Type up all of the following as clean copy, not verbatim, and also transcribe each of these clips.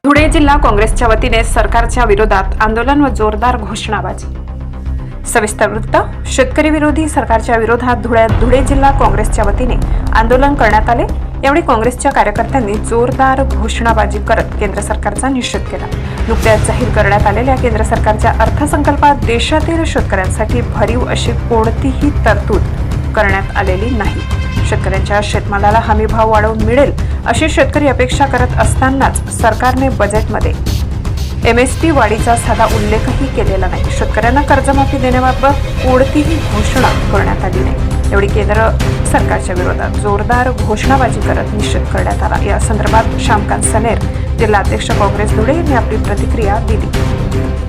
धुळे जिल्हा काँग्रेसच्या वतीने सरकारच्या विरोधात आंदोलन व जोरदार घोषणाबाजी। सविस्तर वृत्त। शेतकरी विरोधी सरकारच्या विरोधात धुळे जिल्हा काँग्रेसच्या वतीने आंदोलन करण्यात आले। यावेळी काँग्रेसच्या कार्यकर्त्यांनी जोरदार घोषणाबाजी करत केंद्र सरकारचा निषेध केला। नुकत्याच जाहीर करण्यात आलेल्या केंद्र सरकारच्या अर्थसंकल्पात देशातील शेतकऱ्यांसाठी भरीव अशी कोणतीही तरतूद करण्यात आलेली नाही। शेतकऱ्यांच्या शेतमालाला हमी भाव वाढवून मिळेल अशी शेतकरी अपेक्षा करत असतानाच सरकारने बजेटमध्ये MSP वाढीचा साधा उल्लेखही केलेला नाही। शेतकऱ्यांना कर्जमाफी देण्याबाबत कोणतीही घोषणा करण्यात आली नाही। एवढी केंद्र सरकारच्या विरोधात जोरदार घोषणाबाजी करत निषेध करण्यात आला। या संदर्भात श्यामकांत सनेर, जिल्हाध्यक्ष काँग्रेस धुळे यांनी आपली प्रतिक्रिया दिली।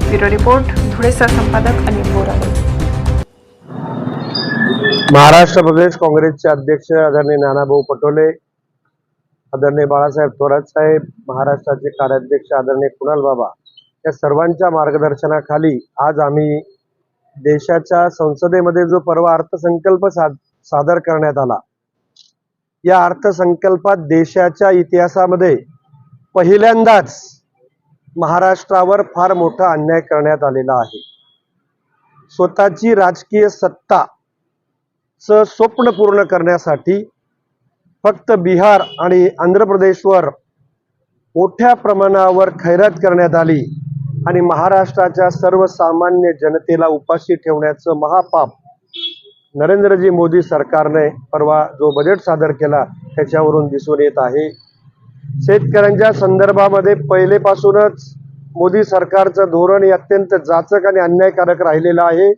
ब्युरो रिपोर्ट, धुळे सहसंपादक अनिल बोराडे। महाराष्ट्र प्रदेश काँग्रेसचे अध्यक्ष आदरणीय नानाभाऊ पटोले, आदरणीय बाळासाहेब थोरात साहेब, महाराष्ट्राचे कार्याध्यक्ष आदरणीय कुणाल बाबा या सर्वांच्या मार्गदर्शनाखाली आज आम्ही देशाच्या संसदेमध्ये जो परवा अर्थसंकल्प सादर करण्यात आला, या अर्थसंकल्पात देशाच्या इतिहासामध्ये पहिल्यांदाच महाराष्ट्रावर फार मोठा अन्याय करण्यात आलेला आहे। स्वतःची राजकीय सत्ता स्वप्न पूर्ण करण्यासाठी फक्त बिहार आणि आंध्र प्रदेशवर मोठ्या प्रमाणावर खैरात करण्यात आली आणि महाराष्ट्राच्या सर्वसामान्य जनतेला उपाशी ठेवण्याचं महापाप नरेंद्रजी मोदी सरकारने परवा जो बजेट सादर केला त्याच्यावरून दिसून येत आहे। शेतकऱ्यांच्या संदर्भामध्ये पहिलेपासूनच मोदी सरकारचं धोरण हे अत्यंत जाचक आणि अन्यायकारक राहिलेलं आहे।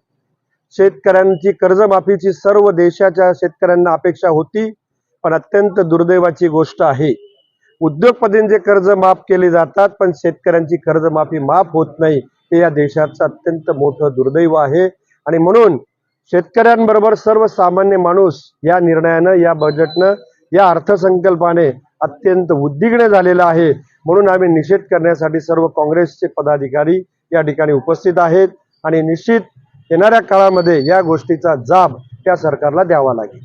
शेतकऱ्यांची कर्जमाफीची सर्व देशाच्या शेतकऱ्यांना अपेक्षा होती, पण अत्यंत दुर्दैवाची गोष्ट आहे उद्योगपतींचे कर्ज माफ केले जातात पण शेतकऱ्यांची कर्जमाफी माफ होत नाही। हे या देशाचं अत्यंत मोठं दुर्दैव आहे आणि म्हणून शेतकऱ्यांबरोबर सर्वसामान्य माणूस या निर्णयानं, या बजेटनं, या अर्थसंकल्पाने अत्यंत उद्विग्न झालेला आहे। म्हणून आम्ही निषेध करण्यासाठी सर्व काँग्रेसचे पदाधिकारी या ठिकाणी उपस्थित आहेत आणि निश्चित येणाऱ्या काळामध्ये या गोष्टीचा जाब त्या सरकारला द्यावा लागेल।